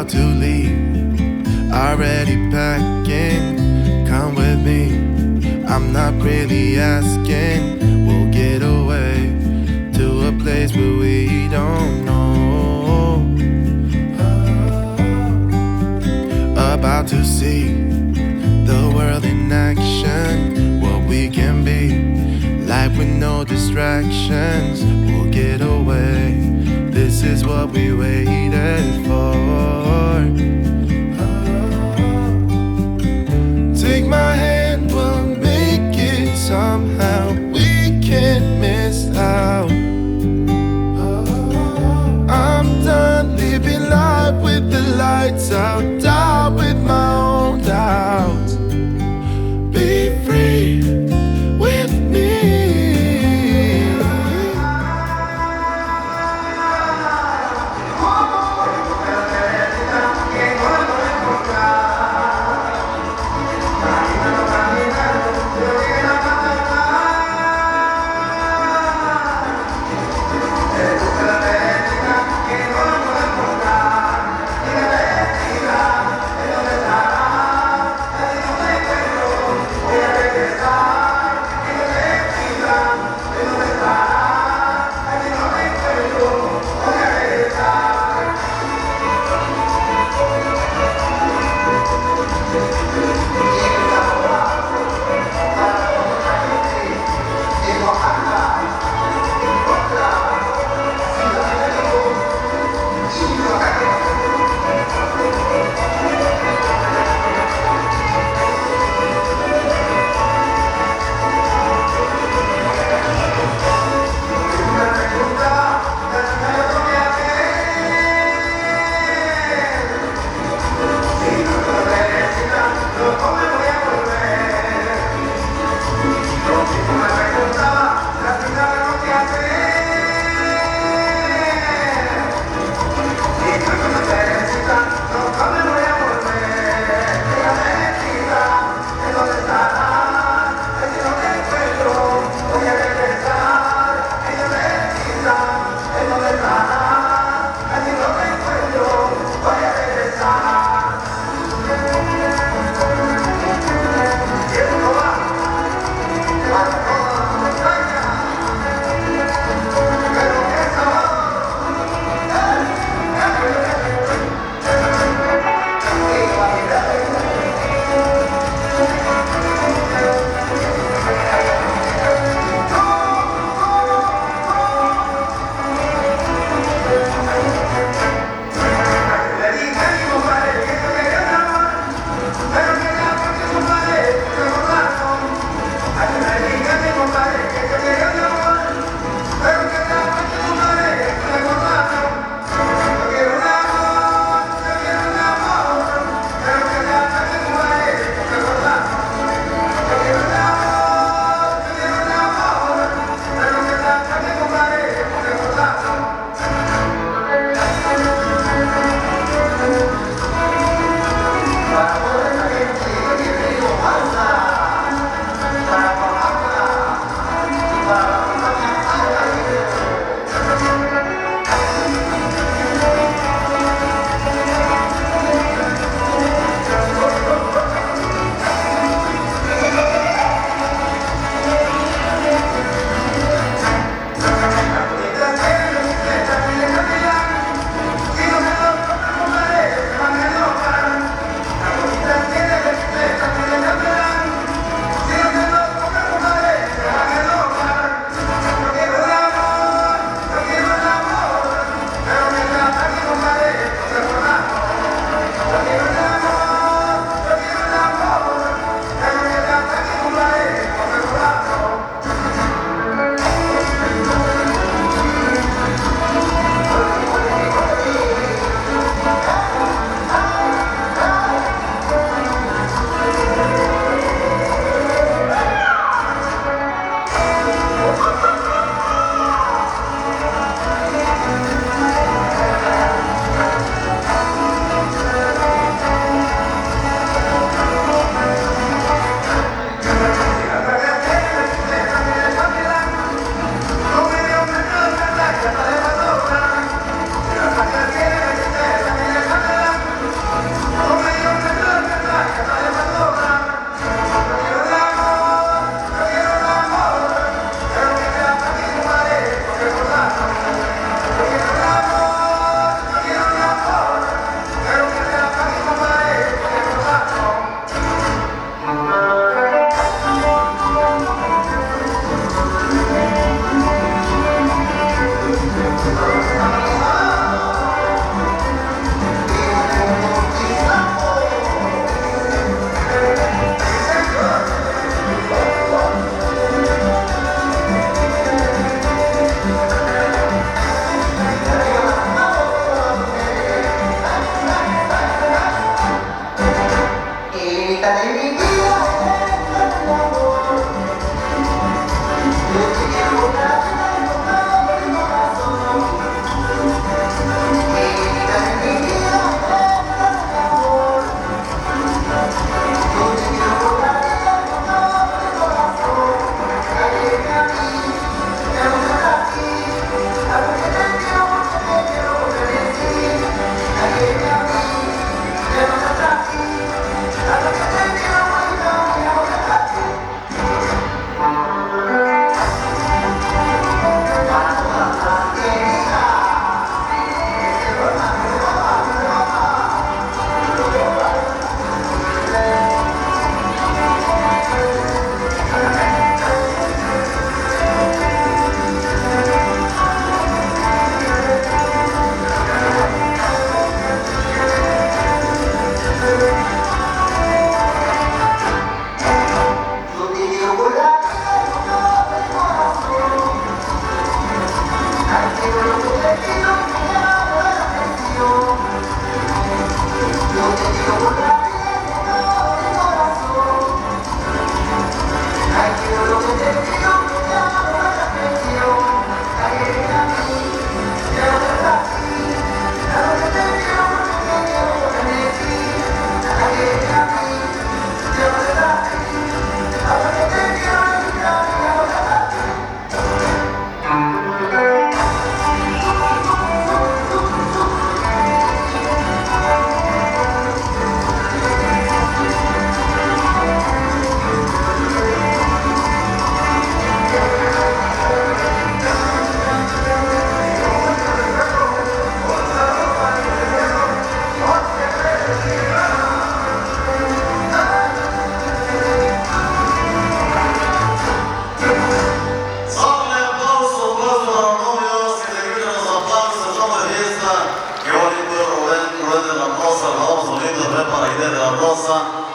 about to leave, already packing. Come with me, I'm not really asking. We'll get away to a place where we don't know. About to see the world in action, what we can be, life with no distractions. We'll get away, this is what we waited for. Take my hand, we'll make it somehow. We can't miss out. I'm done living life with the lights out, die with my own doubts. Be free with me.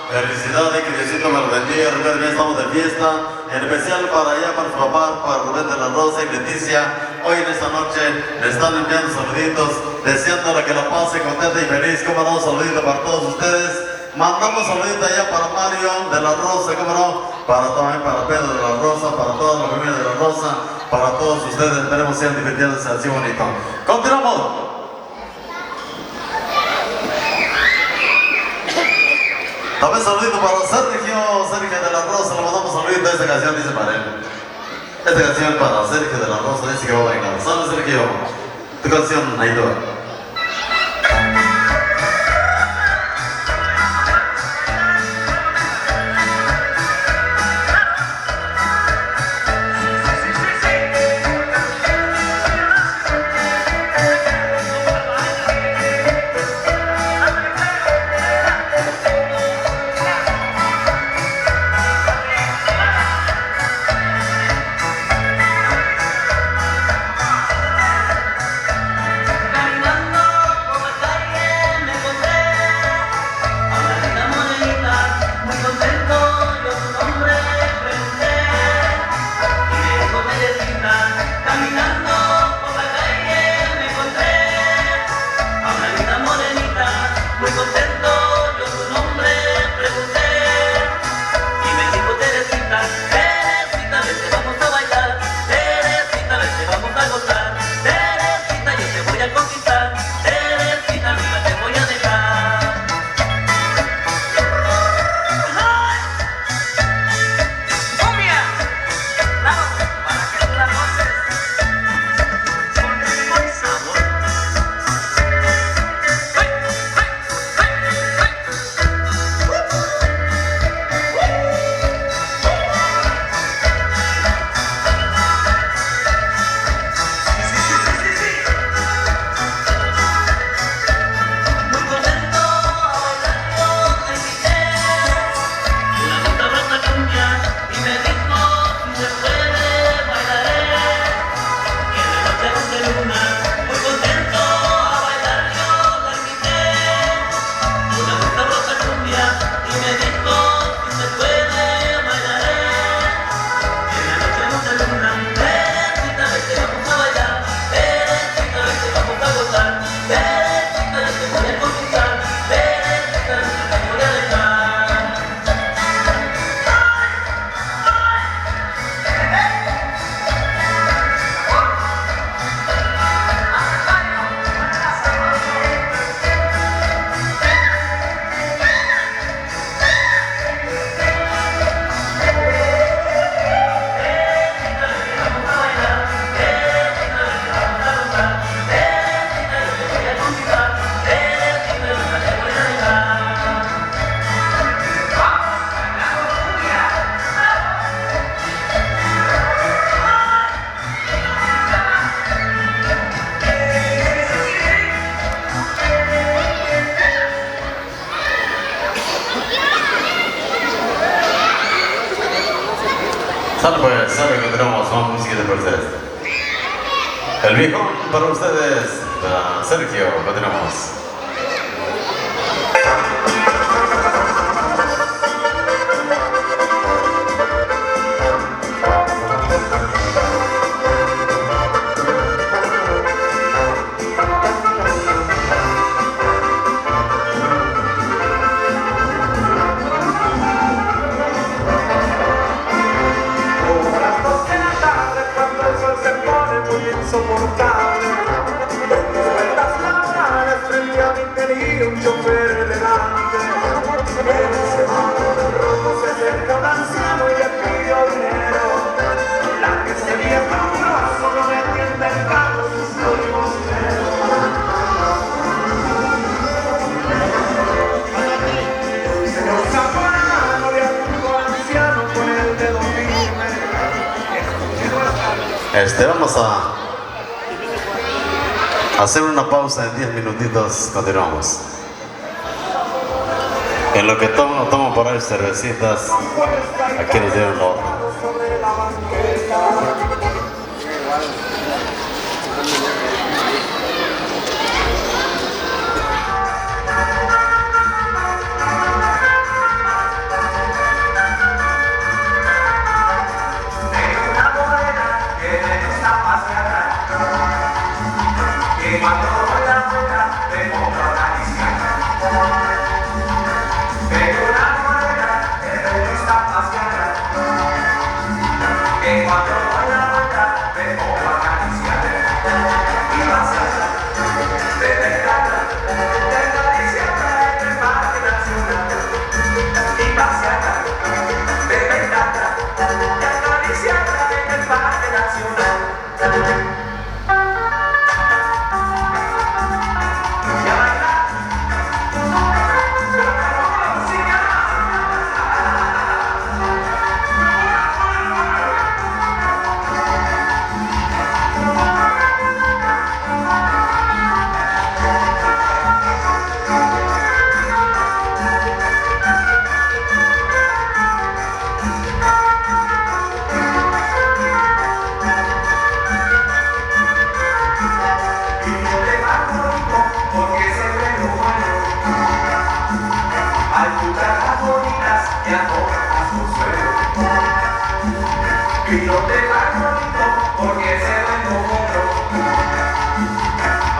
Felicidades, que Diosito me lo bendiga. Rubén, ya estamos de fiesta. En especial para allá, para su papá, para Rubén de la Rosa y Leticia. Hoy en esta noche le están enviando saluditos, deseándole que la pase contenta y feliz. Como no, un saludito para todos ustedes. Mandamos saludito allá para Mario de la Rosa, como no, también para Pedro de la Rosa, para toda la familia de la Rosa, para todos ustedes. Esperemos sean divirtiéndose así bonito. Continuamos. También saludito para Sergio de la Rosa, le mandamos saludito. Esta canción dice para él. Esta canción para Sergio de la Rosa, dice que va a bailar. Salve Sergio, tu canción, ahí va. Sabe que tenemos más música de ustedes. El viejo para ustedes, Sergio, continuamos. Vamos a hacer una pausa en 10 minutitos, continuamos. En lo que tomo por ahí cervecitas, aquí nos dieron lo otro. que cuando doy la vuelta me pongo a acariciar y pasearla, de vengarla, de acariciarla en el Parque Nacional y pasearla, de vengarla, de acariciarla en el Parque Nacional. Y no te vas bonito porque se ven como otro.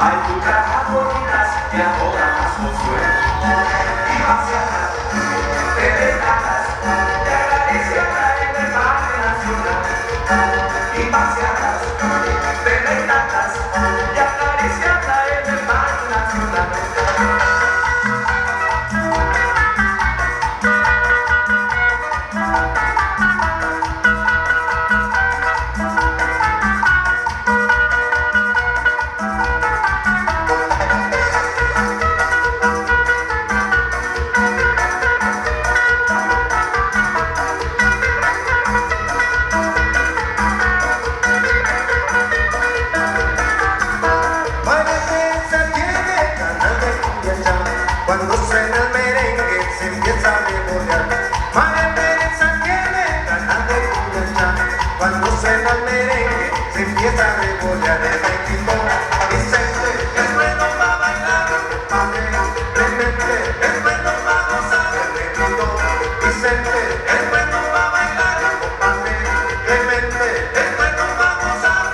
Hay muchas más bonitas que a todas las consuelo. Y pasearlas, te descargas, te acariciarlas en el Parque Nacional. Y pasearlas, te descargas, te acariciarlas en el Parque Nacional. Cuando suena el merengue se empieza a rebollar. María Teresa tiene ganas de cumbia. Cuando suena el merengue se empieza a rebollar. El requinto Vicente es bueno para bailar, compadre. Clemente es bueno para gozar. El requinto Vicente es bueno para bailar, compadre. Clemente es bueno para gozar.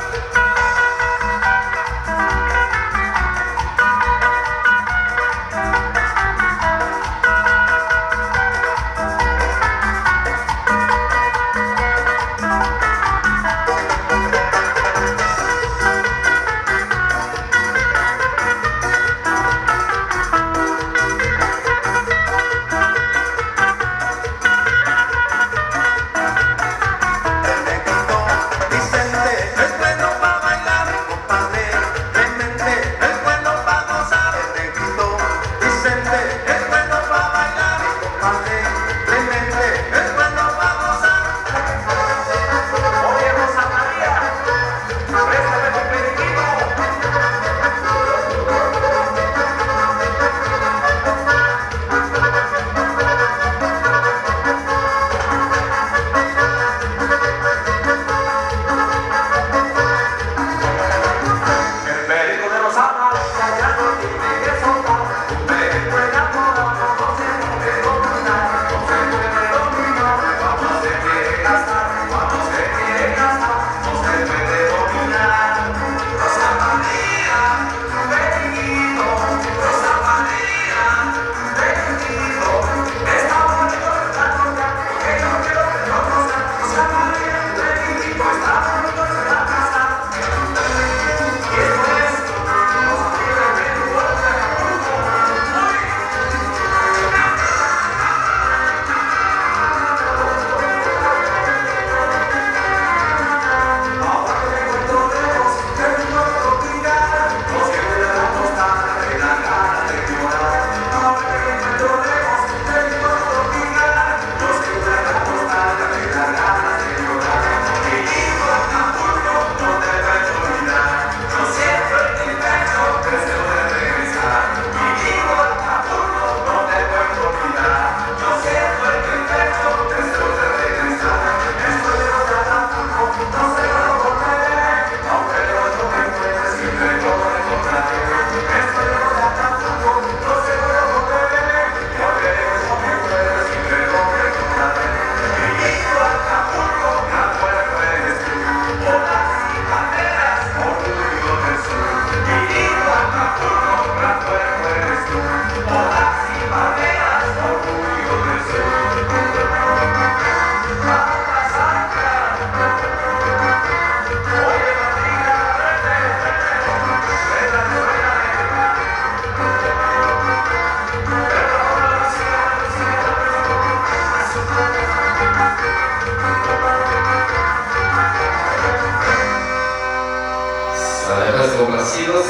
complacidos.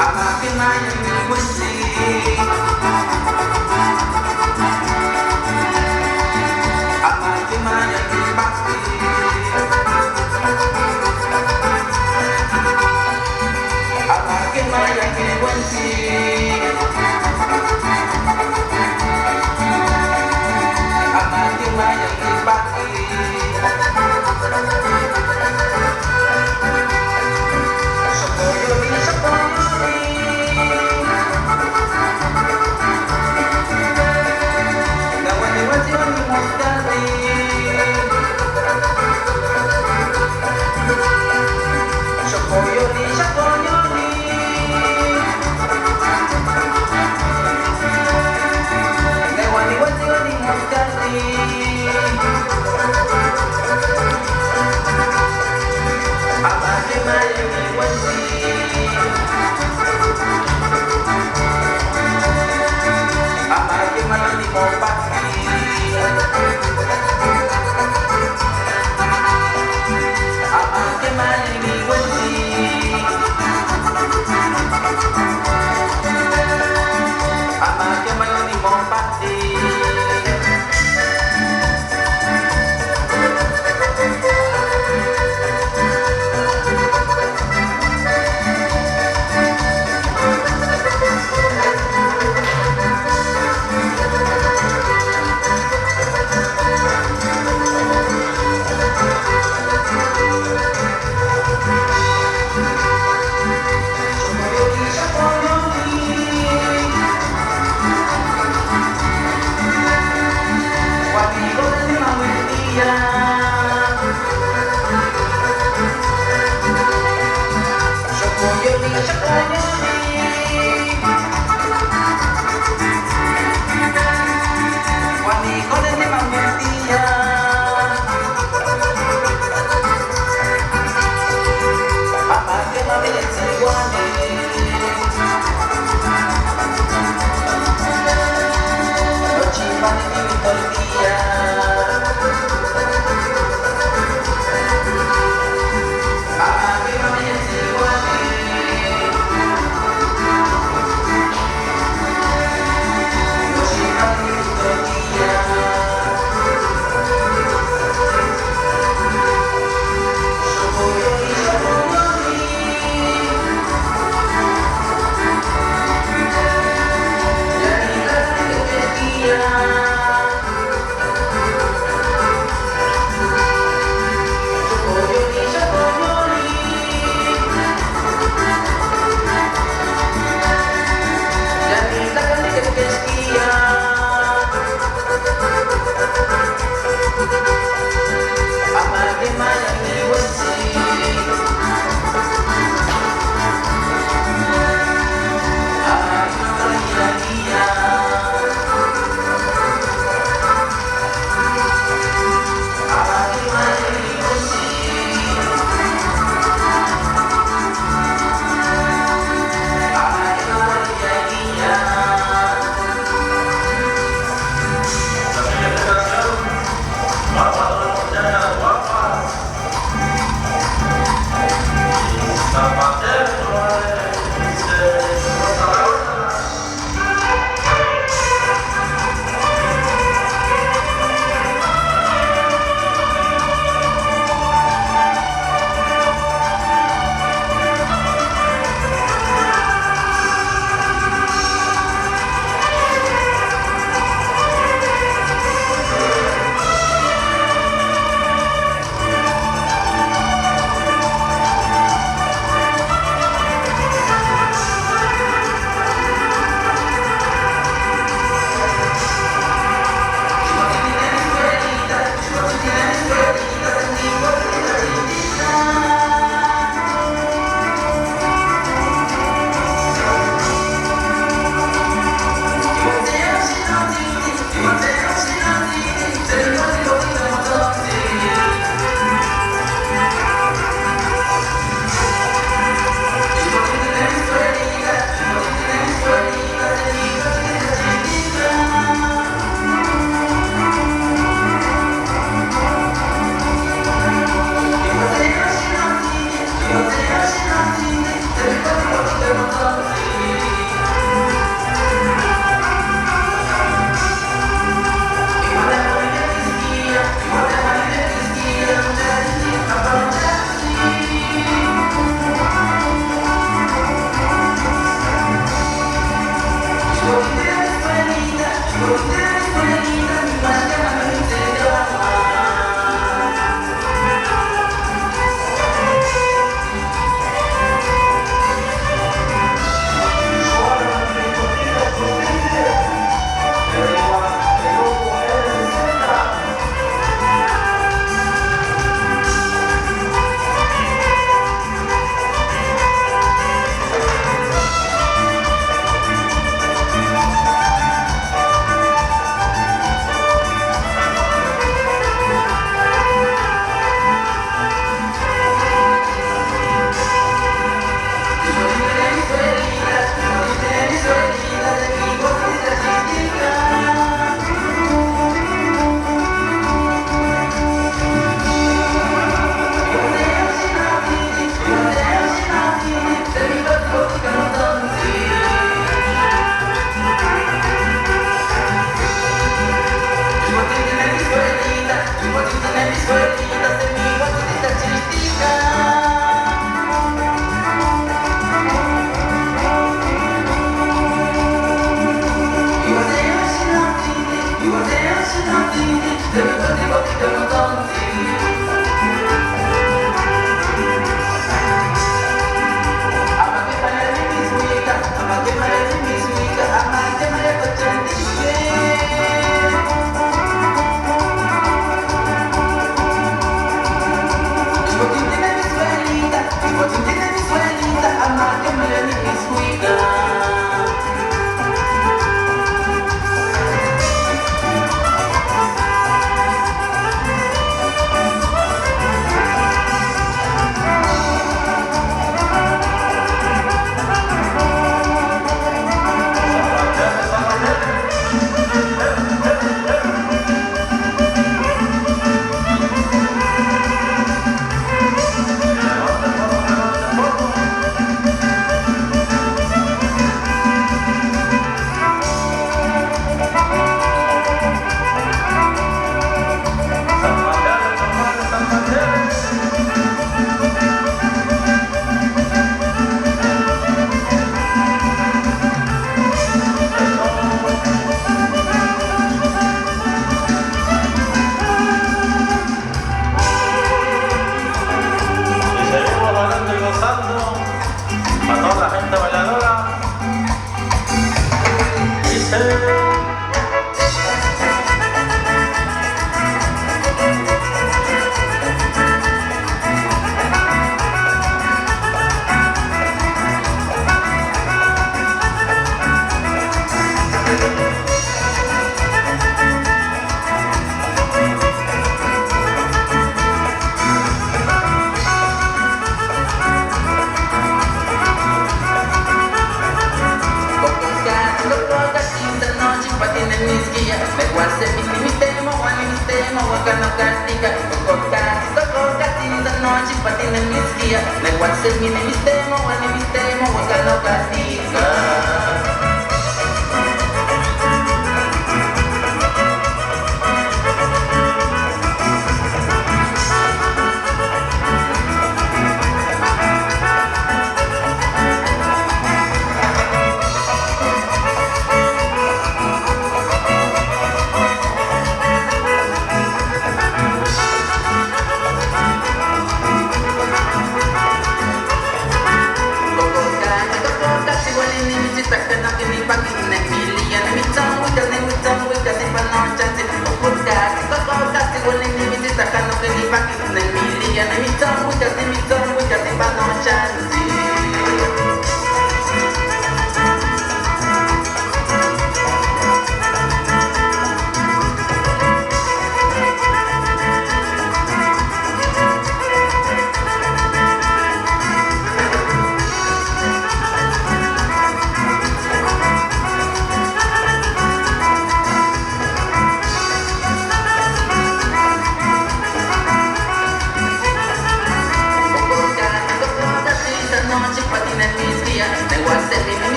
A la que nadie me cuente. A la que nadie me bate. A la que nadie me cuente. A la que nadie me bate.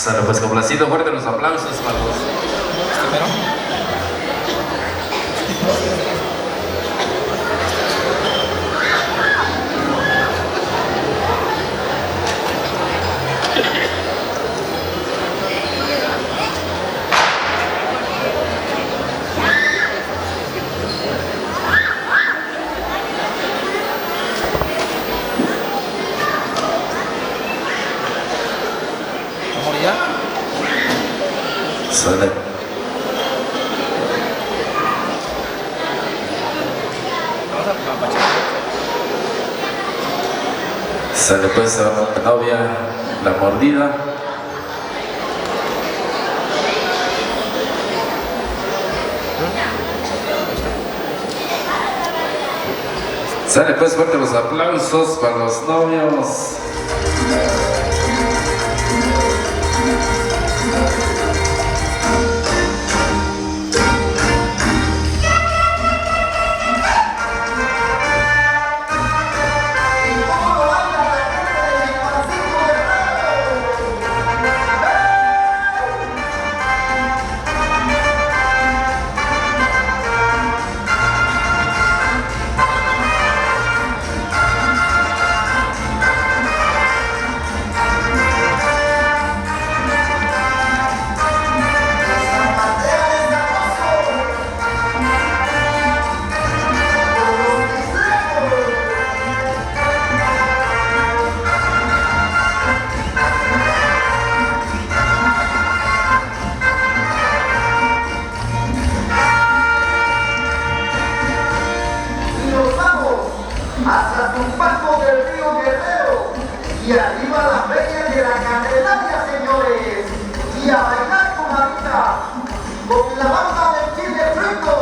Sale pues complacido, fuerte los aplausos para los... Sale. Sale pues a la novia, la mordida. Sale pues fuerte los aplausos para los novios. Hacia Tupaco del Río Guerrero y arriba las bellas de la Candelaria, señores, y a bailar con Marita, con la banda del Chile Frito.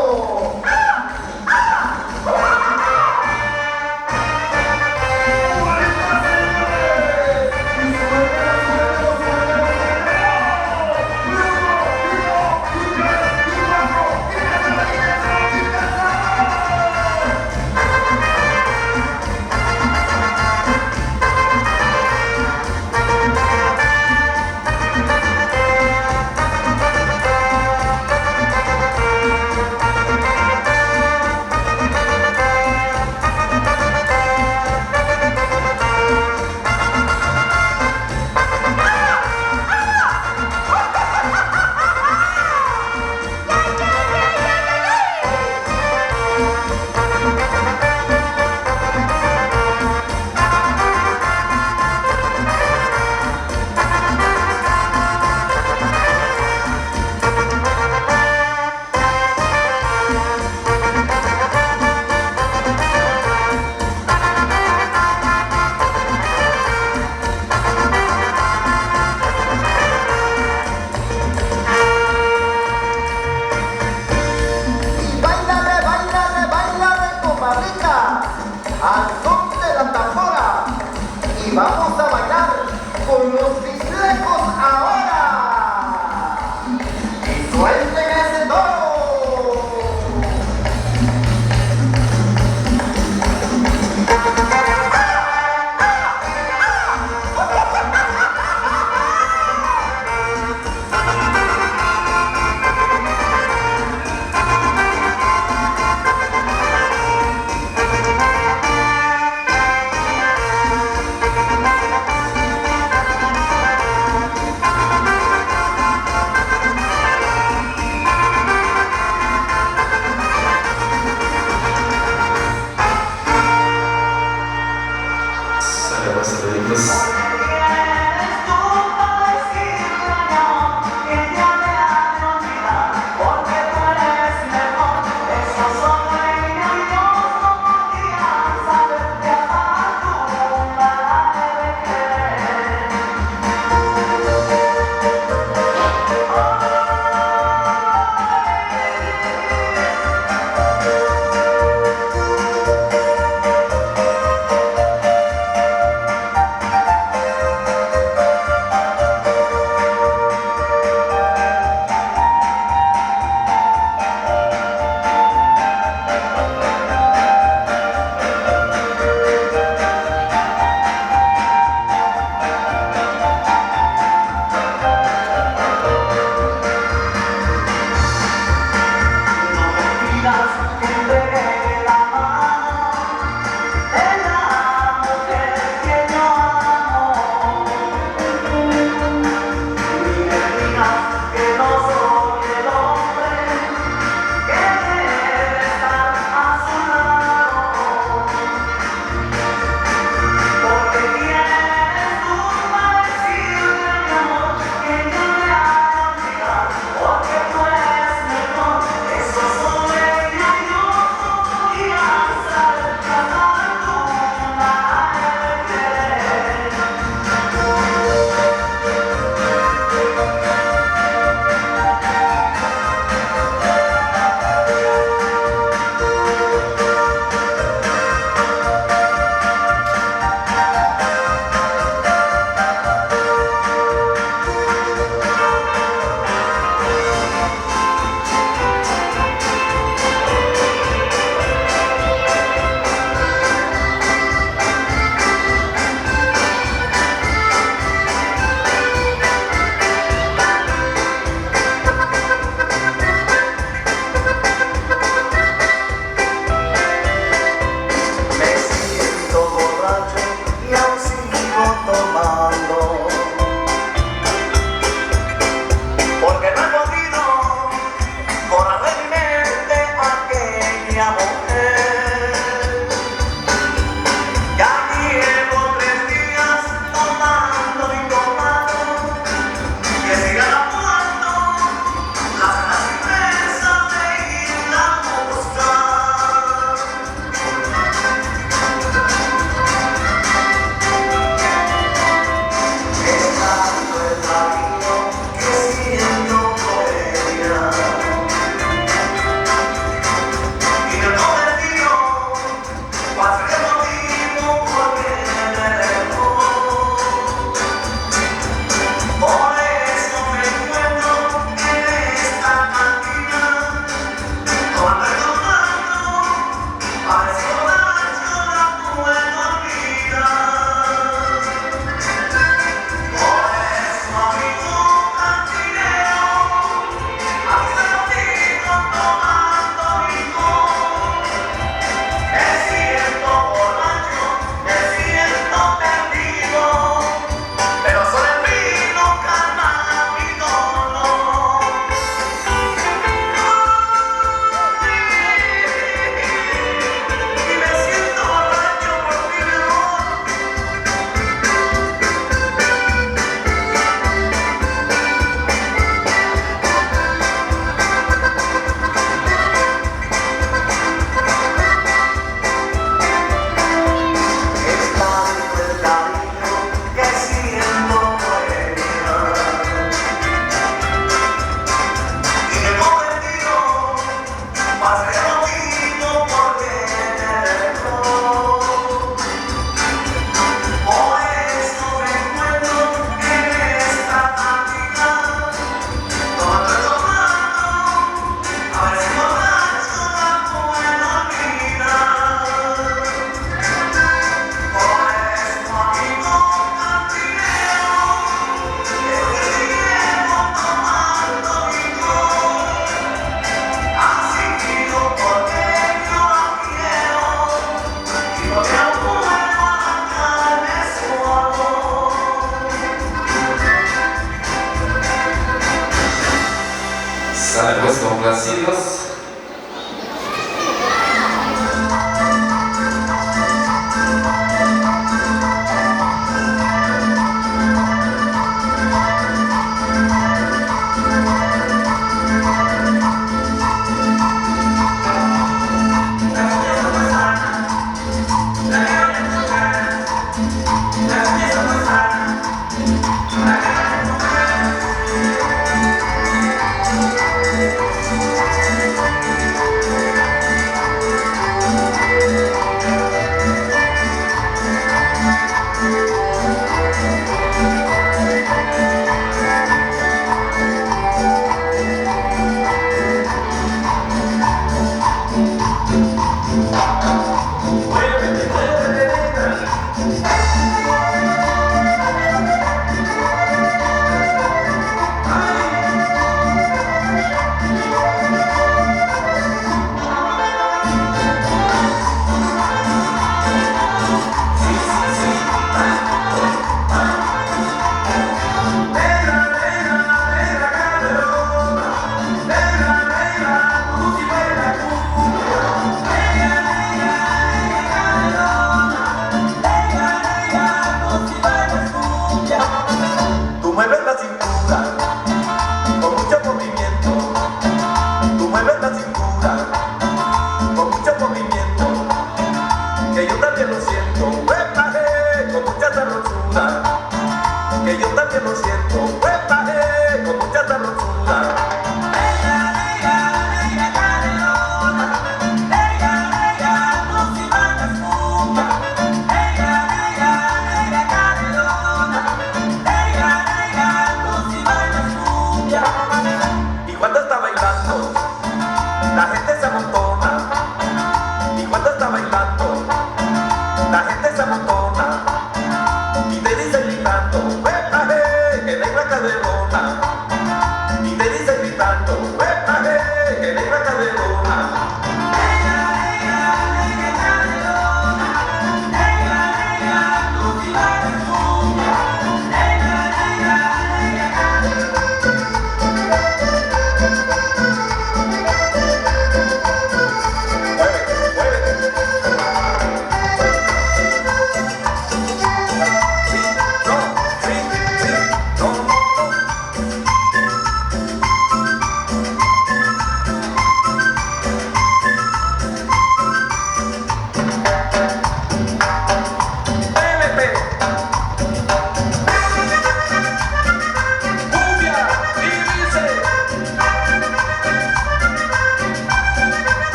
Sale pues complacidos.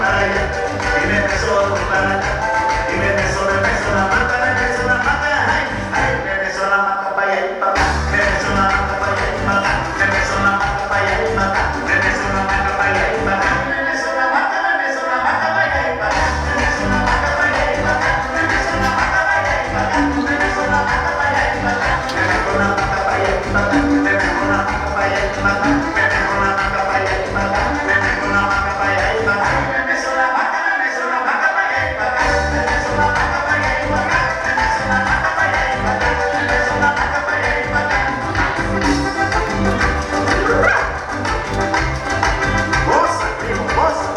para allá, y me beso para acá, y me beso la mata, ay, ay, me beso la mata para allá y para acá, me beso la mata para allá y para acá, me beso la mata para allá y para acá, me beso la mata para allá y para acá, me beso la mata para allá y para acá, me beso la mata para allá y para acá, me beso la mata para allá y para acá, me beso la mata para allá y para acá, me beso la mata para allá y para acá, me beso la mata para allá y para acá, me beso la mata para allá y para acá, me beso la mata para allá y para acá, me beso la mata para allá y para acá, me beso la mata para allá y para acá, me beso la mata para allá y para acá, me beso la mata para allá y para acá, me beso la mata para allá y para acá. Goza, primo, goza.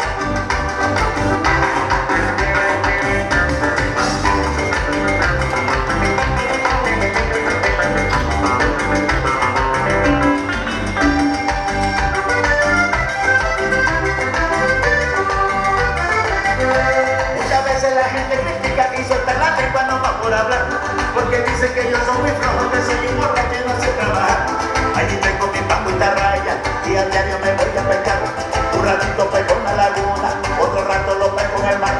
Muchas veces la gente critica y suelta la lengua no va por hablar, porque dice que yo soy muy flojo, que soy un borracho y no sé trabajar. Allí tengo mi panguita raya y a diario me voy a pescar. Un ratito pego en la laguna, otro rato lo pego en el mar.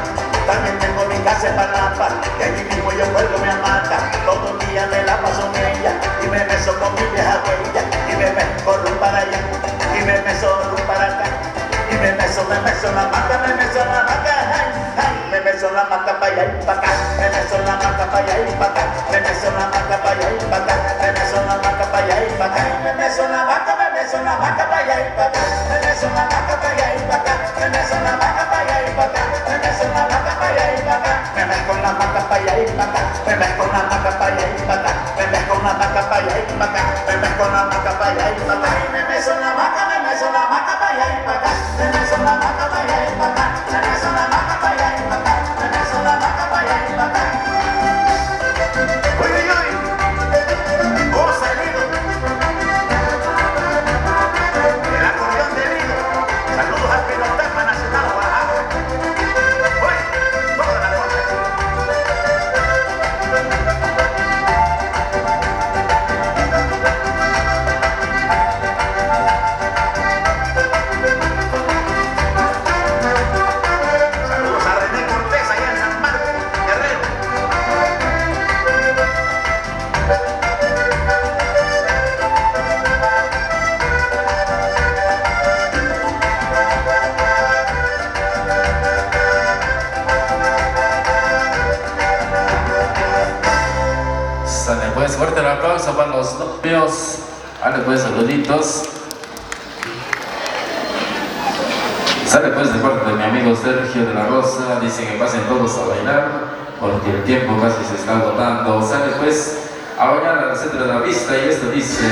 También tengo mi casa en Panamá, que allí mismo yo vuelvo mi amata. Todo el día me la paso en ella y me beso con mi vieja huella. Y me corro para allá y me beso para acá. Y me beso la mata, ay, ay, me beso la mata para allá y para acá, me beso la mata para allá y para acá, me beso la mata para allá y para acá, me beso la mata para allá y para acá, me beso la mata para allá y para acá, me beso la mata para allá y para acá, me beso la mata para allá y para acá, me beso la mata para allá y para acá, me beso la mata para allá y para acá, me beso la mata para allá y para acá, me beso la mata para allá y para acá, me beso la mata para allá y para acá, me beso la mata para allá y para acá, me beso la mata para allá y para acá, me beso la mata para allá y para acá, me beso la mata para allá y para acá. Uy, uy, uy, goza el hilo, el acordeón de hilo. Saludos al Pinotepa Nacional Oaxaca. Uy, toda la cosa. Saludos a René Cortés allá en San Marcos, Guerrero. Sale pues, fuerte el aplauso para los novios. Sale pues, saluditos. Sale pues de parte de mi amigo Sergio de la Rosa. Dice que pasen todos a bailar porque el tiempo casi se está agotando. Sale pues a bailar al centro de la vista y esto dice...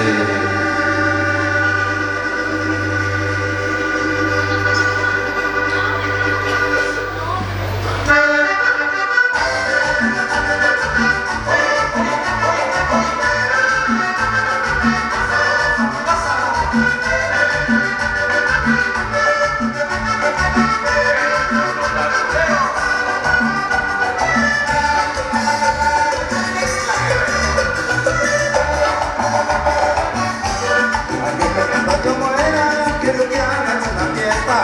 Cuando yo muera, quiero que hagan una fiesta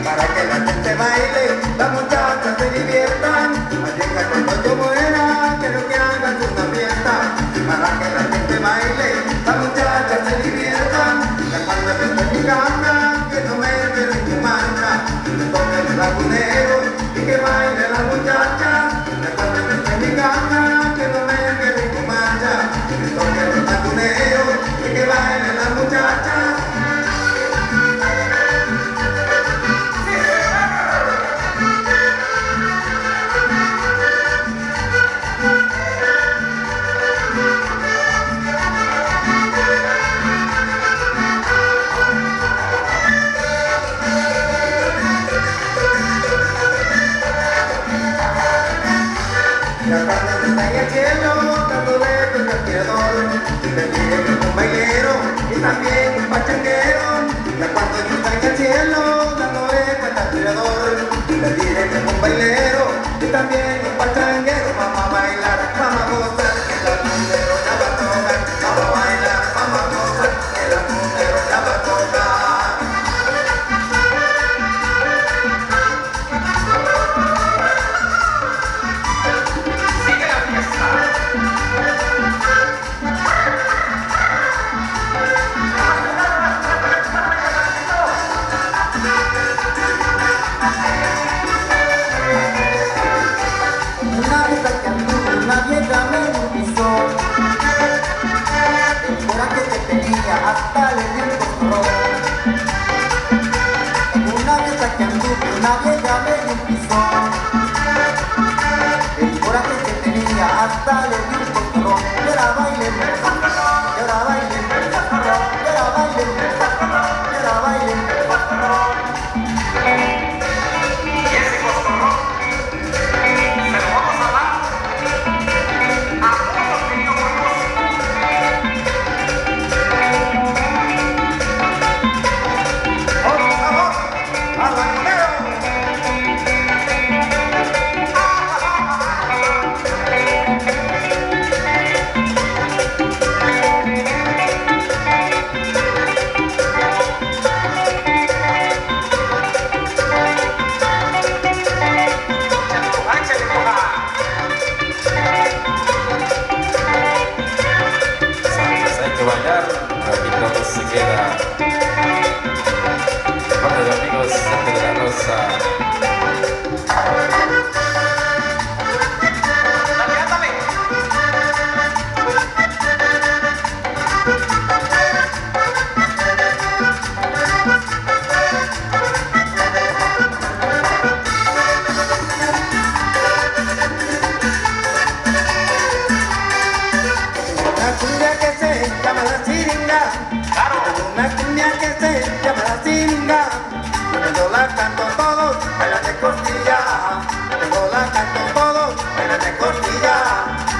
para que la gente baile, las muchachas se diviertan. Amiga, cuando yo muera, quiero que hagan una fiesta para que la gente baile, las muchachas se diviertan. Ya cuando esté en mi cama, que no me quede mi mancha, que toquen el lagunero y que baile la muchacha. Ya cuando esté en mi cama, que no me quede mi mancha, que toquen el lagunero y que baile la muchacha. Ya cuando está en el cielo, dándole con el tirador, y le pide que un bailero y también un pachanguero. Ya cuando está en el cielo, dándole con el tirador, y le pide que un bailero y también un pachanguero. Vamos a bailar, vamos a gozar, que el almudero ya va a tocar. Vamos a bailar, vamos a gozar, que el almudero ya va a tocar. canten todos, bailan de costilla,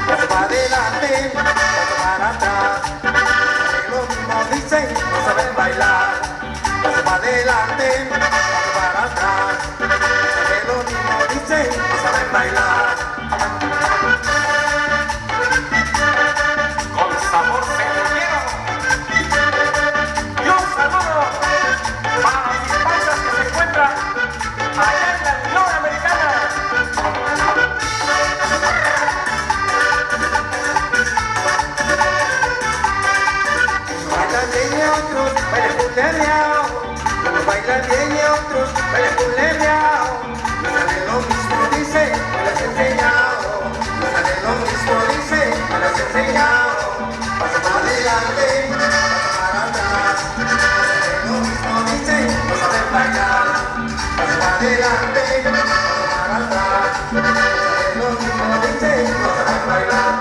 paso para adelante, paso para atrás. Lo mismo dicen, no saben bailar, paso para adelante, paso para atrás. Lo mismo dicen, no saben bailar. Con sabor cebullero. Y un saludo para las paisas que se encuentran allá en la Unión Americana. Bailan bien y otros bailan culereao, unos bailan bien y otros bailan culereao. No sale lo mismo, dice, me lo has enseñado. No sale lo mismo, dice, me lo has enseñado. Paso para adelante, paso para atrás. No sale lo mismo, dice, no saben bailar. Paso para adelante, paso para atrás. No sale lo mismo, dice, no saben bailar.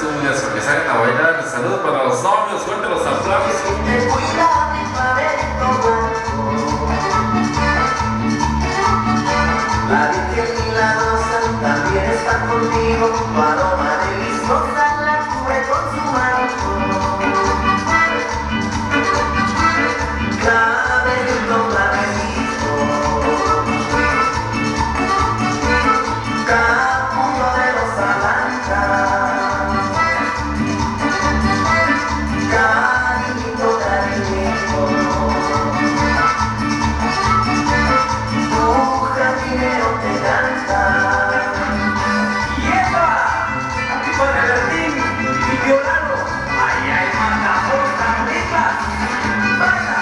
cumbias para que salgan a bailar. Saludos para los novios, fuerte los aplausos. Me cuida mi clavelito blanco. La Virgen milagrosa también está contigo. Tu aroma deliciosa la cubre con su manto. Clavelito, clavelito, capullo de rosa blanca. Cariñito, cariñito, tu jardinero te canta. ¡Lleva! Aquí con el jardín y violado. Ahí hay matador, carnitas. ¡Vaya!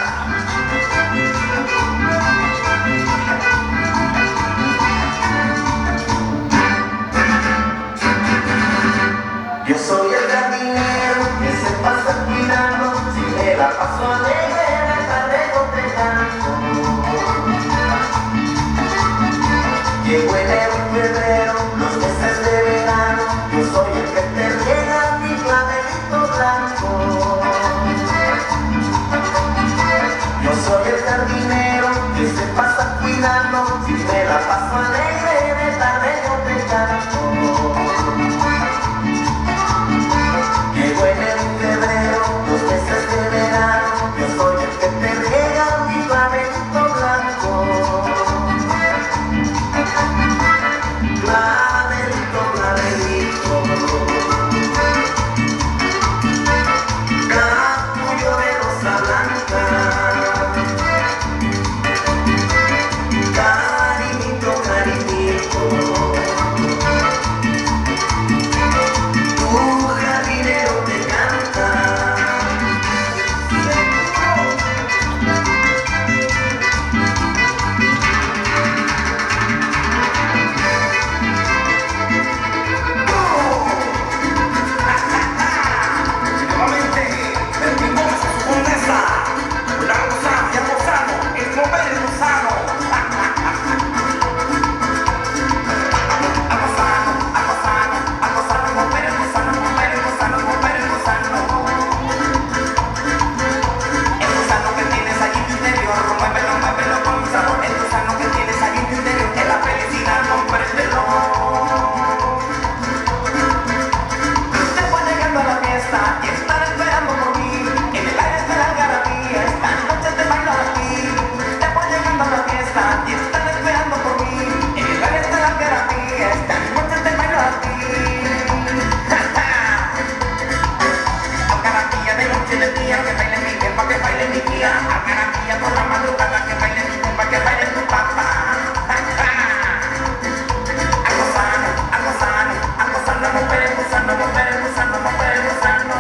Yo soy el jardinero que se pasa cuidando. Si me la paso alegre, me carrego te canto. Llegó enero y febrero, los meses de verano. Yo soy el que te riega mi clavelito blanco. Yo soy el jardinero que se pasa cuidando. Si me la paso alegre, de tarde yo te canto. Llegó enero y febrero, los meses de verano. Yo soy el que te riega mi clavelito blanco. Clavelito, clavelito, capullo de rosa blanca. Cariñito, cariñito, tu jardinero te canta. Nuevamente, el tiempo de su condesa. La gozano y el gozano, es mover el gusano. A gozano, a gozano, a gozano, mover el gusano, mover el gusano, mover el gusano. El gusano que tienes allí en tu interior, muévelo, muévelo con sabor. El gusano que tienes allí en tu interior, es la felicidad, compréndelo. Te voy llegando a la fiesta y están esperando por mí. En el aire está la algarabía, esta noche te bailo a ti. Te voy llegando a la fiesta y están esperando por mí. En el aire está la algarabía, esta noche te bailo a ti. Algarabía de noche y de día, que baile mi compa, que baile mi tía. Algarabía por la madrugada, que baile mi compa, que baile tu papá. A gozano, a gozano, a gozano, mover el gusano, mover el gusano, mover el gusano.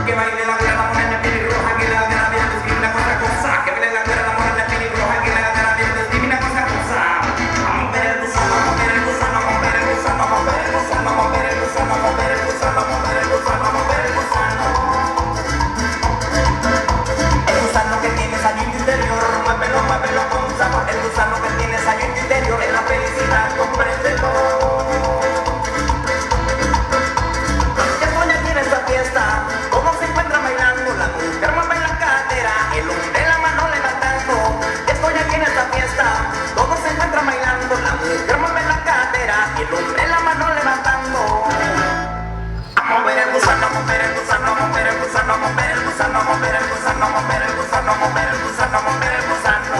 Que baile la güera, la morena pelirroja, que la algarabía es divina cosa cosa. Que baile la güera, la morena pelirroja, que la algarabía es divina cosa cosa. A mover el gusano, a mover el gusano, a mover el gusano, a mover el gusano, a mover el gusano, a mover el gusano, a mover el gusano, a mover el gusano. El gusano que tienes allí en tu interior, muévelo, muévelo con sabor. El gusano que tienes allí en tu interior es la felicidad, compréndelo. Estoy aquí en esta fiesta, ¿cómo se encuentra bailando? La mujer mueve la cadera, el hombre la mano levantando. Estoy aquí en esta fiesta, ¿cómo se encuentra bailando? La mujer mueve la cadera, el hombre la mano levantando. A mover el gusano, a mover el gusano, a mover el gusano, a mover el gusano, a mover el gusano, a mover el gusano, a mover el gusano, a mover el gusano.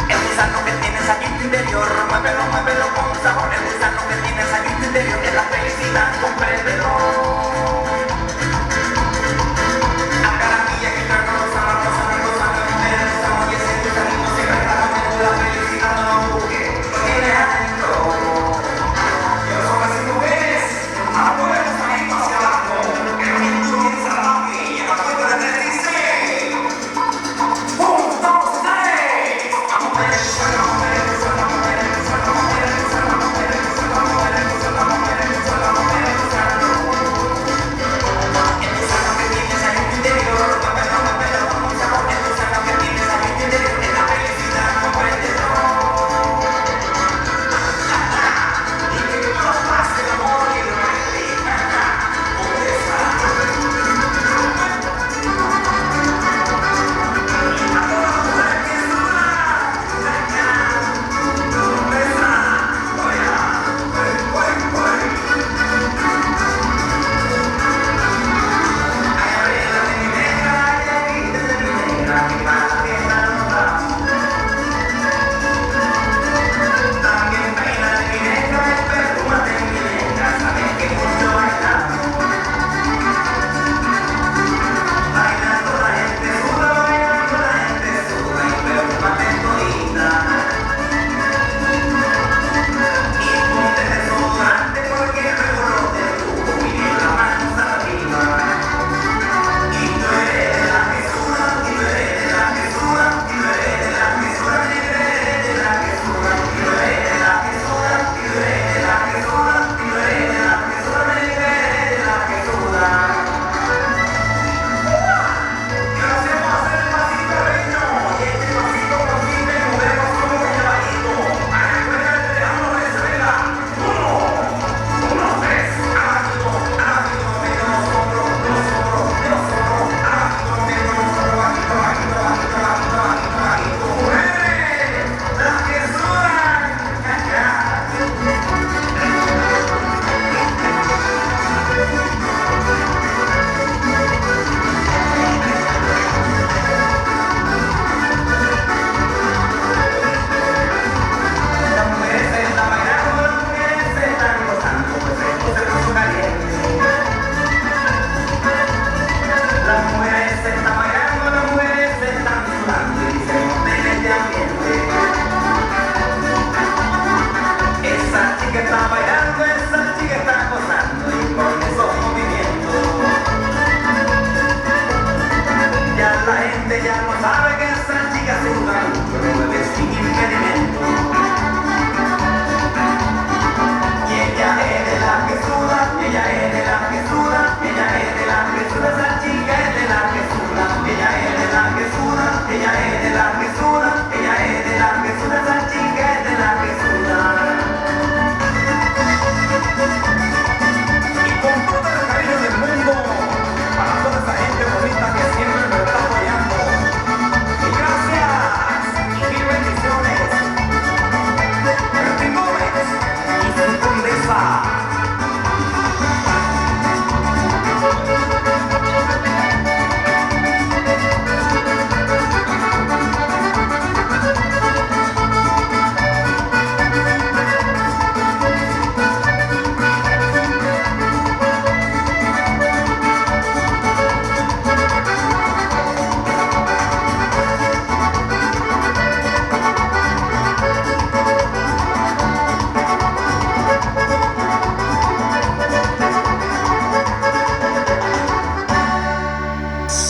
El gusano que tienes aquí en tu interior, muévelo, muévelo con sabor. El gusano que tienes aquí en tu interior es la felicidad, compréndelo. Algarabía que trae gozano, gozano, gozano, mover el gusano. Y ese gusanito siempre está comiendo la felicidad, no busque, lo tiene adentro. Y los hombres y mujeres, a mover el gusanito hacia abajo.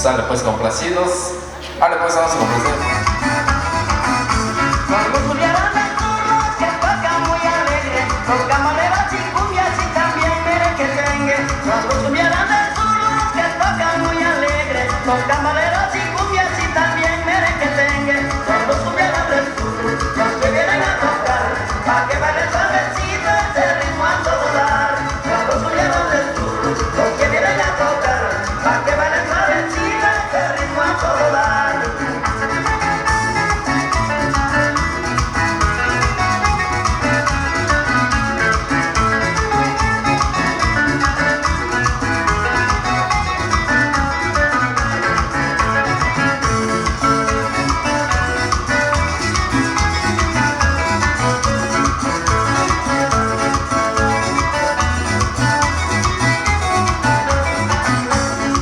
Sale pues complacidos. Ahora pues vamos a complacer. Cuando subieron los turros que tocan muy alegre, los camareros y cumbias y también merengue. Cuando subieron los turros que tocan muy alegre, los camareros y cumbias y también merengue. Cuando subieron los turros, los que vienen a tocar, pa' que bailen suavecito ese ritmo a todo dar. Cuando subieron los turros, los que vienen a tocar, pa' que bailen suavecito ese ritmo a todo dar.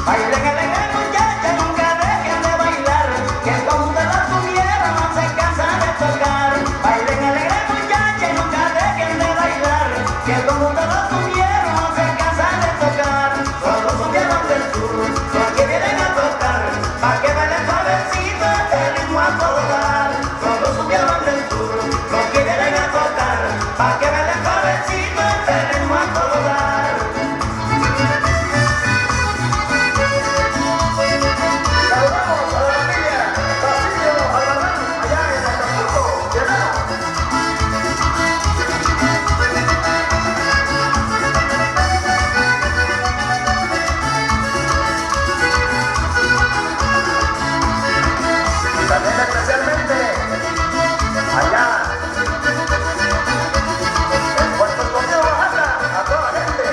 Bailen alegre muchachas, nunca dejen de bailar, que como de la tuvieron no se cansan de tocar. Bailen alegre muchachas, nunca dejen de bailar, que como de la tuvieron no se cansan de tocar. Solo subieron del sur, los que vienen a tocar, pa' que bailen suavecito este ritmo a todo dar. Solo subieron del sur, los que vienen a tocar, pa' que bailen suavecito este ritmo a todo dar. Saludamos a la familia Basilio Albarrán, allá en Acapulco, Guerrero. También especialmente allá en Puerto Escondido, Oaxaca, a toda la gente.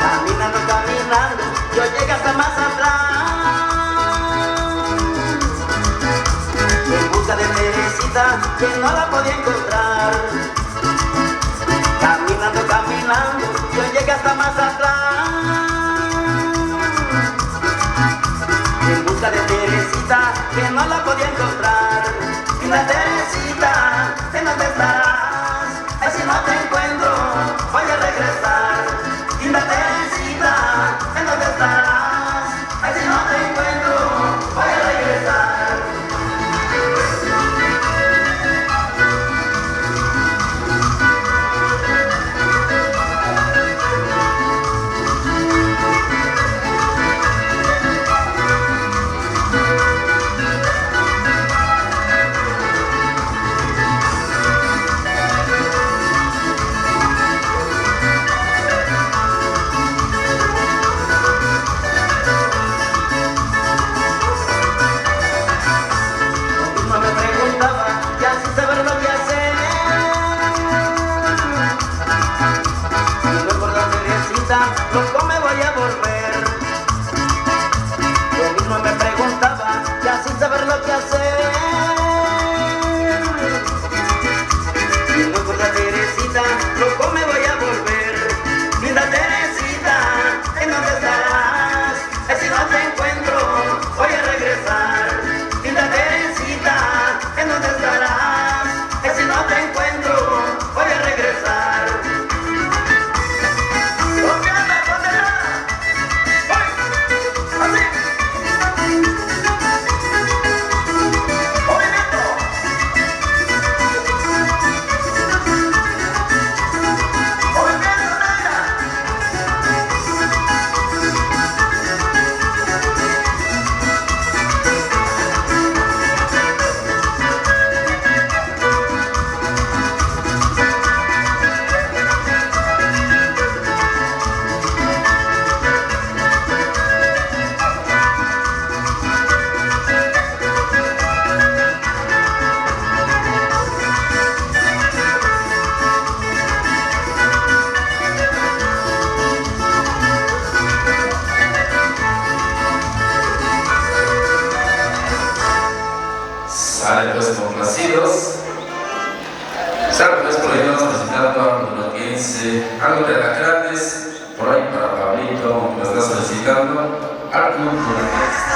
Caminando, caminando, yo llegué hasta más atrás, en busca de Teresita, que no la podía encontrar. Caminando, caminando, yo llegué hasta más atrás, en busca de Teresita, que no la podía encontrar. Linda Teresita, ¿en dónde estarás? Ay, si no te encuentro, voy a regresar. Linda Teresita, ¿en dónde estarás? Ay, si no te encuentro, voy a regresar. Teresita, loco me voy a volver. Yo mismo me preguntaba, ya sin saber lo que hacer. Y luego la Teresita, loco me voy a volver. Linda Teresita, ¿en dónde estarás? Si no te encuentro, voy a regresar. Linda Teresita, ¿en dónde estarás? Si no te encuentro, voy a regresar. Sale pues complacidos. Sale pues por ahí vamos presentando algo de lo que dice, algo de las grandes, por ahí para Pablito, que lo está solicitando, algo de la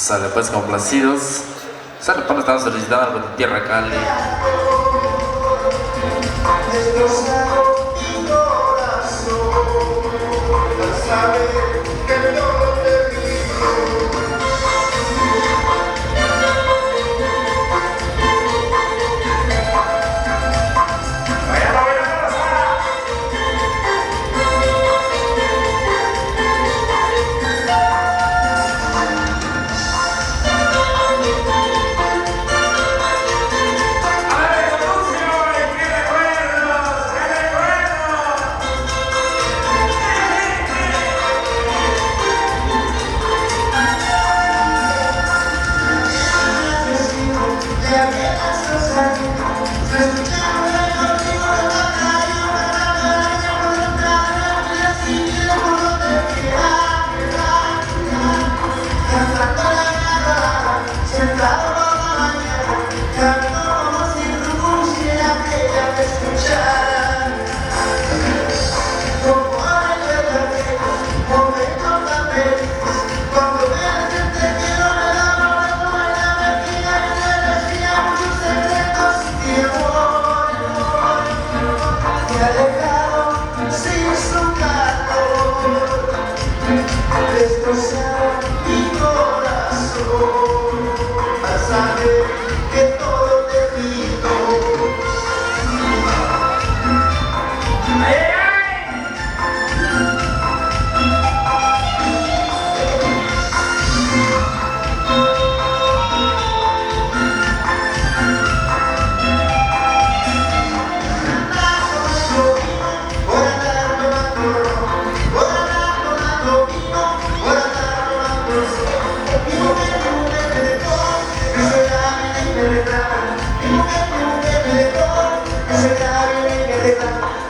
Sale pues complacidos. Sale pues estamos solicitando algo de Tierra Cali. Destrozado mi corazón, al saber que todo terminó. Destrozar mi corazón al saber que todo terminó.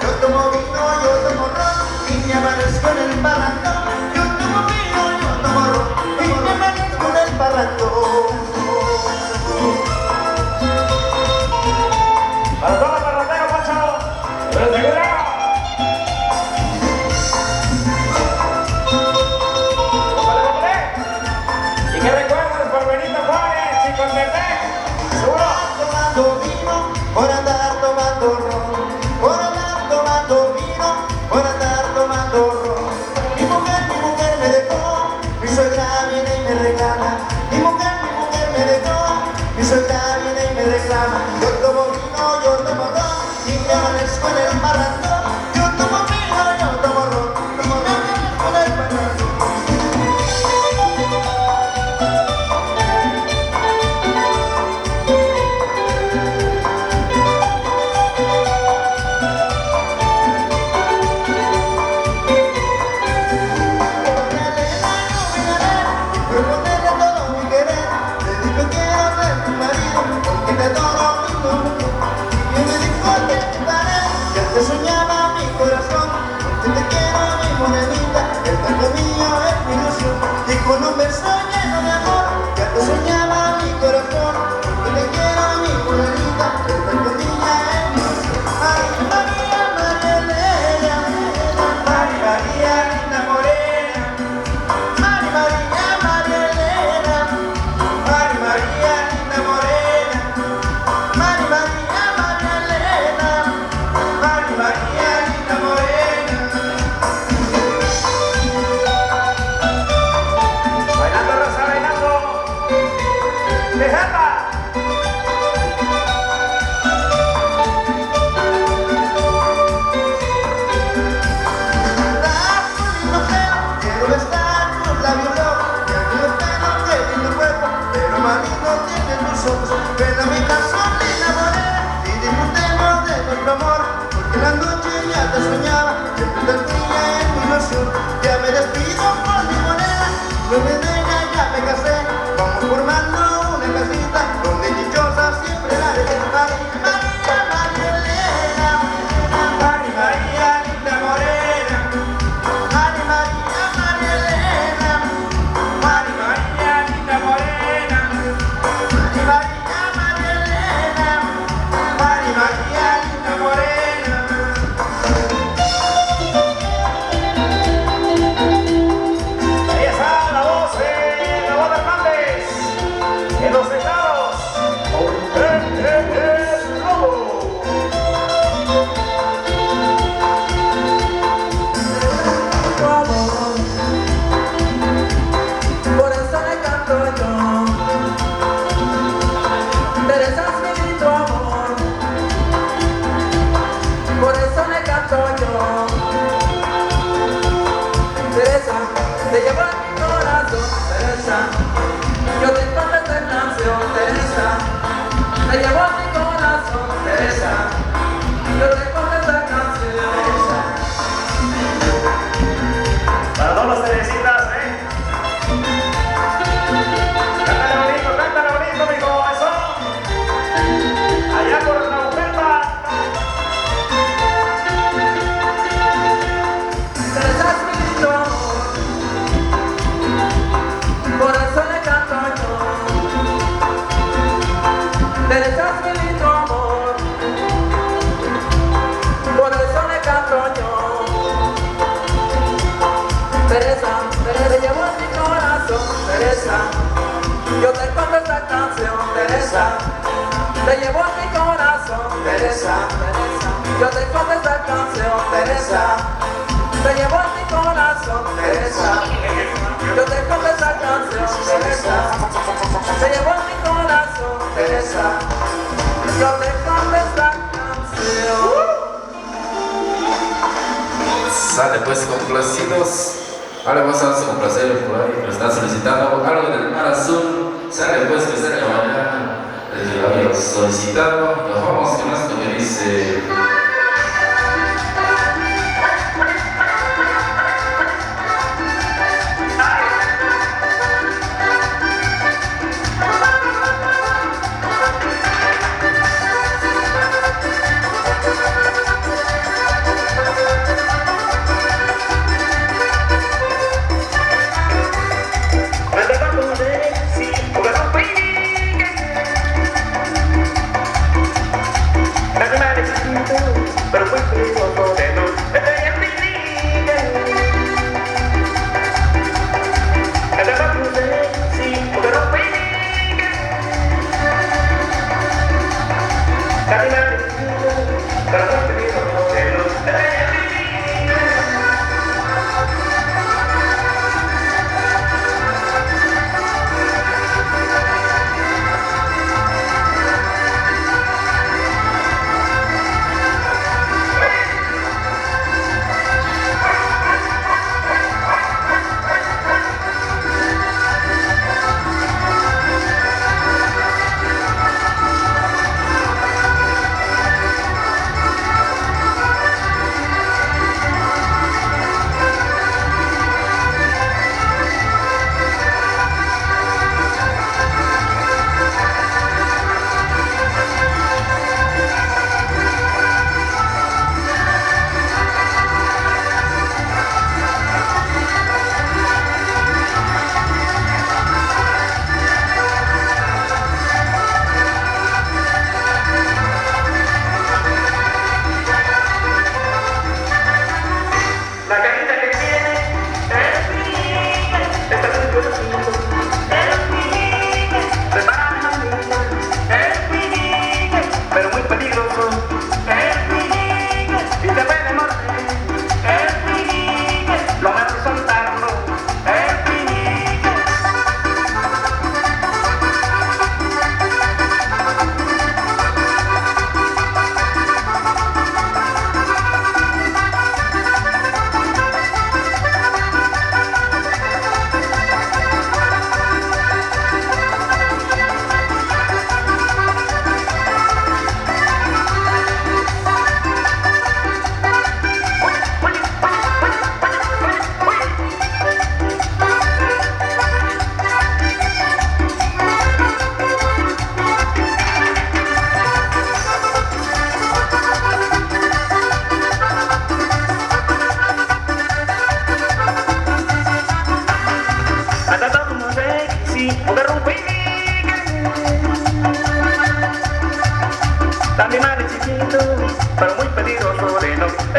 Yo tomo vino, yo tomo ron y me amanezco en el parrandón. Yo tomo vino, yo tomo ron y me amanezco en el parrandón. Para todos los parranderos, Pancho. ¡Pero segura! ¿Y qué recuerdas por Benito Juárez, Chicos de Tec? ¿Seguro? Tomando vino, por andar tomando ron, por andar tomando vino, por andar tomando ron. Mi mujer me dejó, mi suegra viene y me regala. Mi mujer me dejó, mi suegra viene y me reclama. Yo tomo vino, yo tomo ron y me amanezco en el parrandón. Yo tomo vino, yo tomo ron y me amanezco en el parrandón. Soñaba mi corazón, que te quiero mi monedita, el tanto mío es mi ilusión, y con un beso lleno de amor, ya te soñaba mi corazón, que te quiero mi monedita, el tanto mío es mi ilusión. Ay, María, María Elena, María, María, linda morena, María, María, María Elena, María, María, linda morena, María, María, María Elena. María, linda morena. Bailando, Rosa, bailando. ¡Dejata! Quiero estar con labios rojos, que a mí qué lindo cuerpo, pero más lindo tienen tus ojos. Ven a mi casa, linda morena, y disfrutemos de nuestro amor, porque la noche ya te soñaba, siempre te tenía en mi ilusión. Ya me despido por mi morena, no me deja, ya me casé, vamos formando una casita, donde dichosa siempre la haré. María, María Elena, María, María, linda morena. María, María, María Elena, María, María, linda morena. María, María, María Elena, María, María, linda morena. Ahí está la voz, Yo recuerdo esta canción. Para todos los Teresitas, cántale bonito, mijo, eso. Allá por la oferta. Teresa es mi lindo amor, por eso le canto yo. Teresa es mi lindo amor, por eso le canto yo. Teresa, Teresa, llevo en mi corazón, Teresa, yo te canto esta canción, Teresa, te llevo en mi corazón, Teresa, Teresa, yo te canto esta canción, Teresa, te llevo en mi corazón, Teresa, yo te canto esta canción, Teresa, te llevo en mi corazón, Teresa, yo te canto esta canción. Sale pues, complacidos. Ahora vamos a complacer por ahí, pero están solicitando algo del Mar Azul. Sale pues que sale mañana, lo había solicitado. Nos vamos con esto que dice. Pero muy peligroso de luz.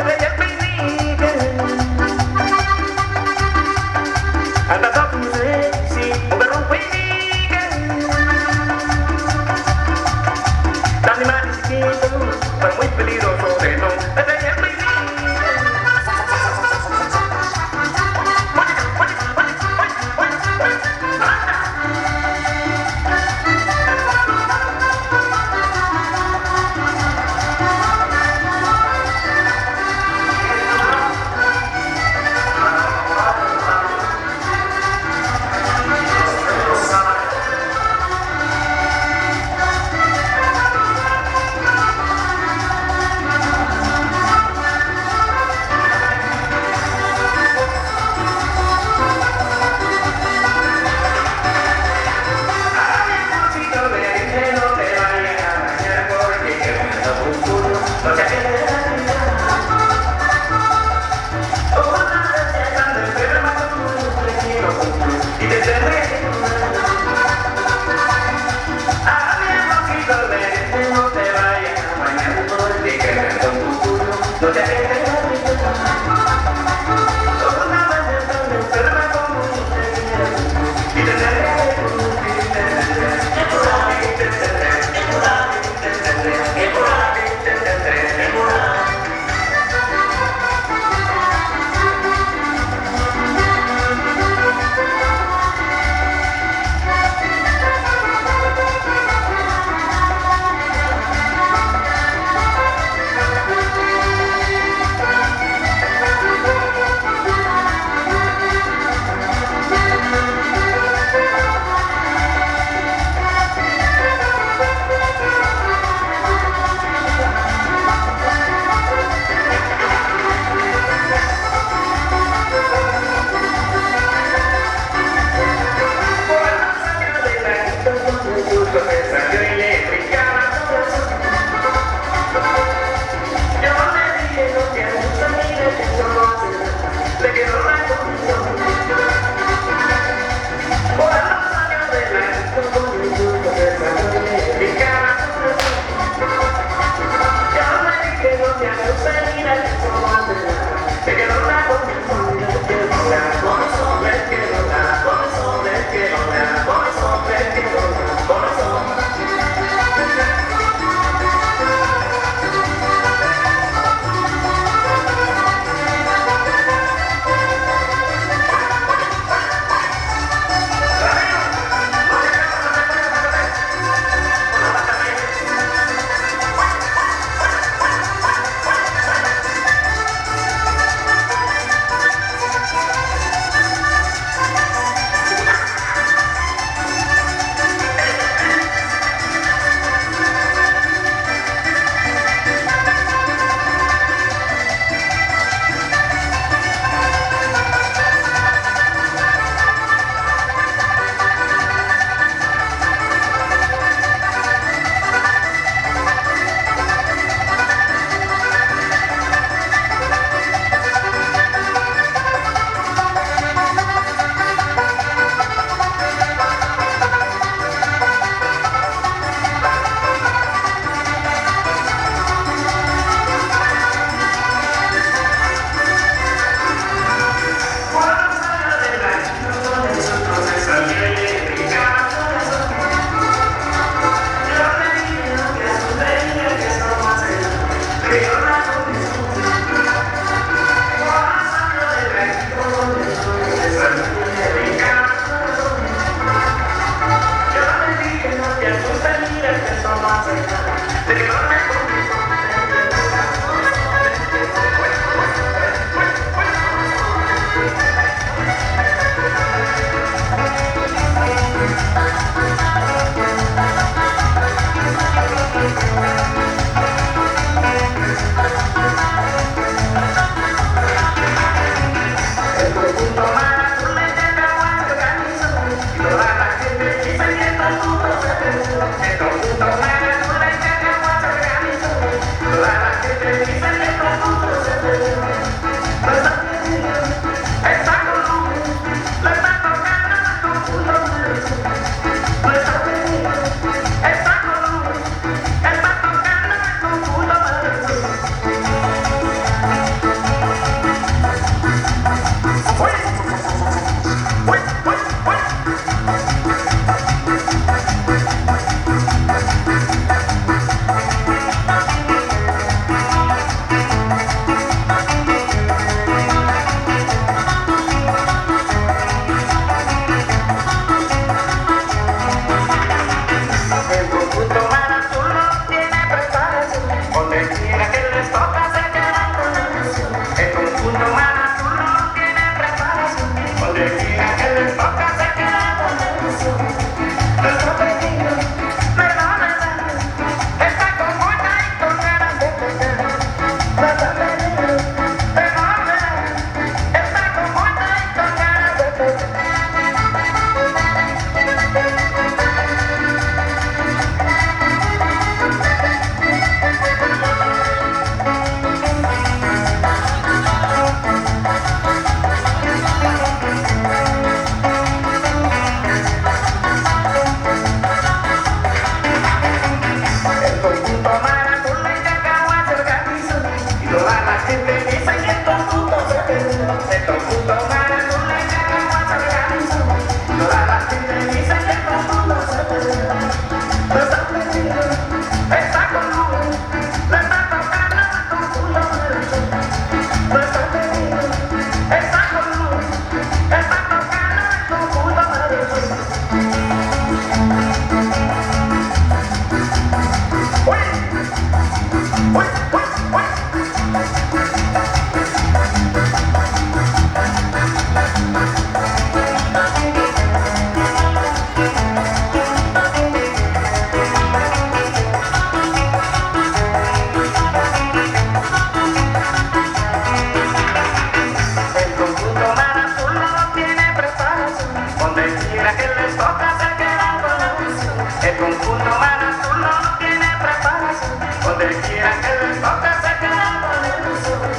donde quiera que les toque se quedan de nosotros.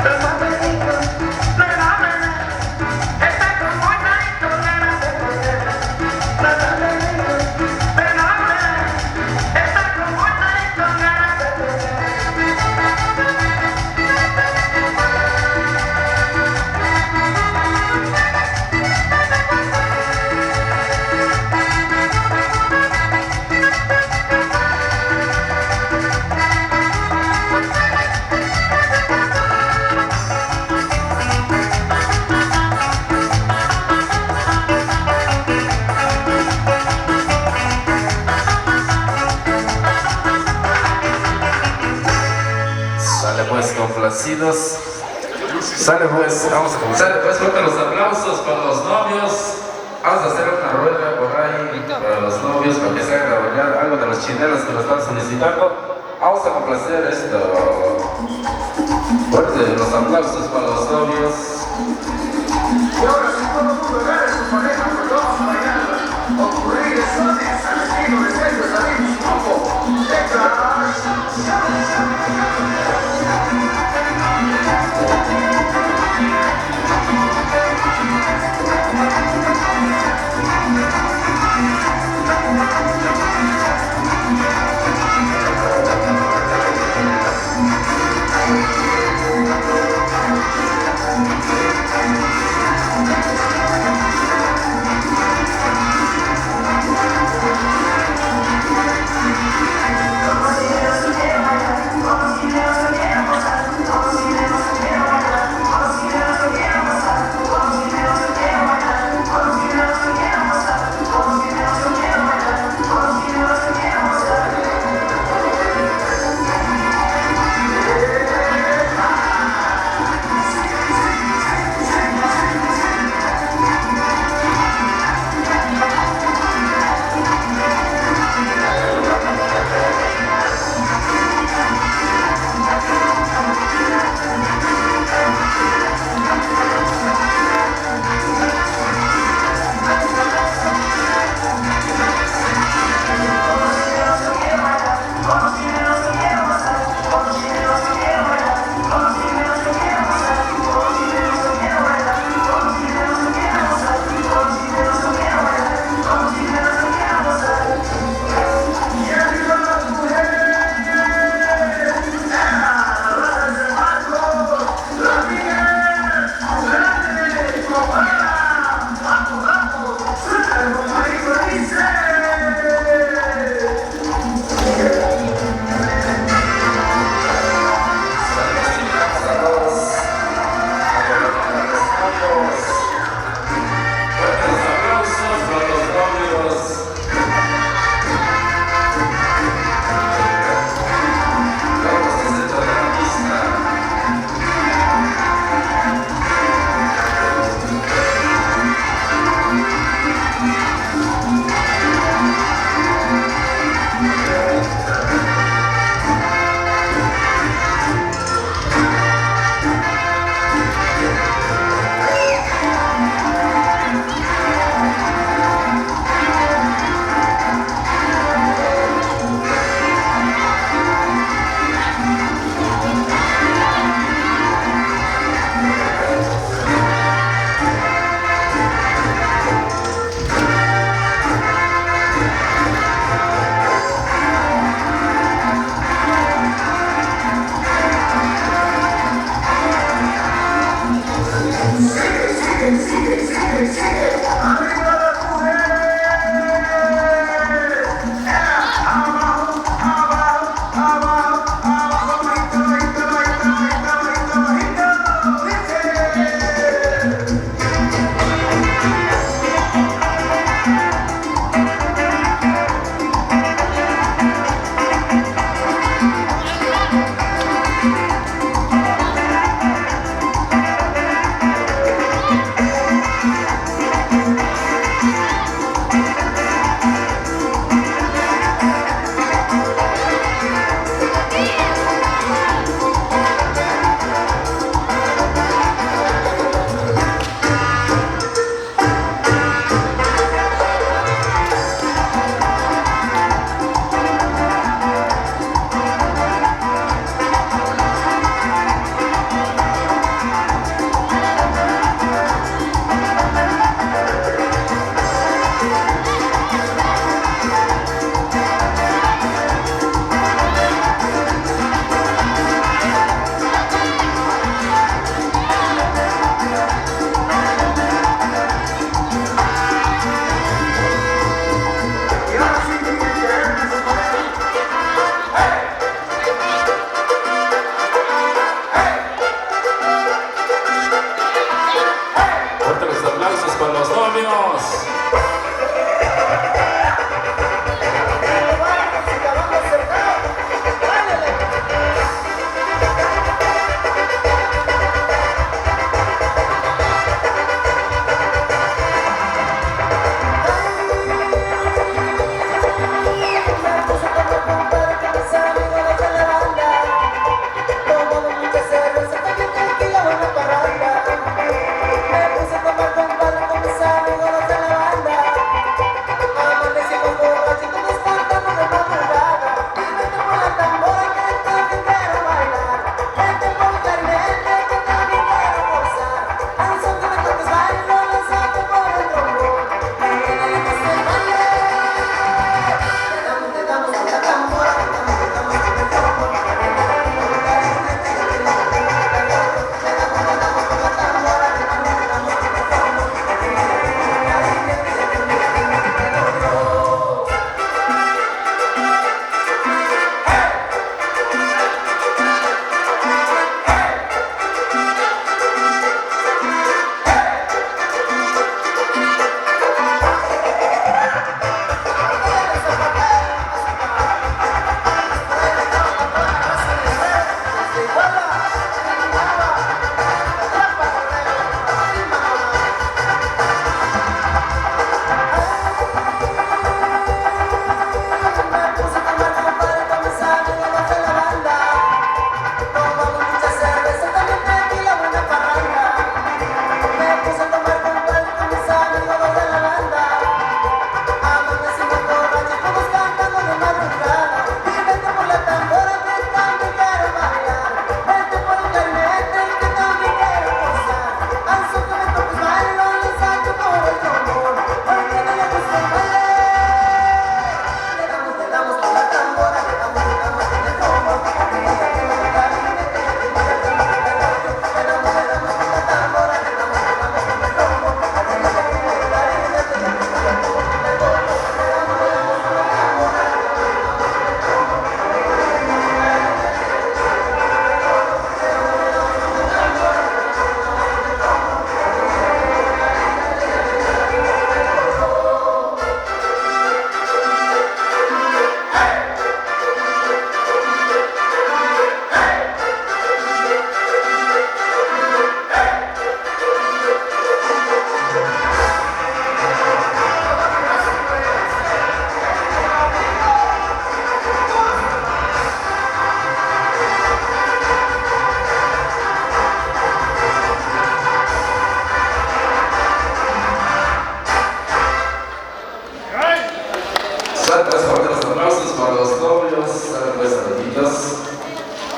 Los amigos, perdónenme, está con muy clarito ganas de perder. Los amigos, perdónenme, está con muy clarito ganas de perder. Sale pues, complacidos. Sale pues, vamos a comenzar. Sale pues, fuerte los aplausos para los novios. Vamos a hacer una rueda por ahí para los novios, para que se hagan a bailar algo de los chinelos que lo están solicitando. Vamos a complacer esto. Fuerte los aplausos para los novios. Y ahora si todo el mundo agarre su pareja, porque vamos a bailar ocurrir sones al estilo de Sergio Sabin, su grupo Como si Dios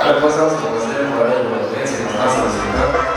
Ahora pasamos con la señora por ahí, la audiencia, nos pasa a explicar.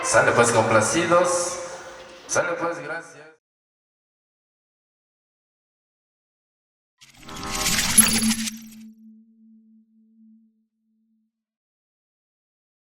Sale pues, complacidos. Sale pues, gracias.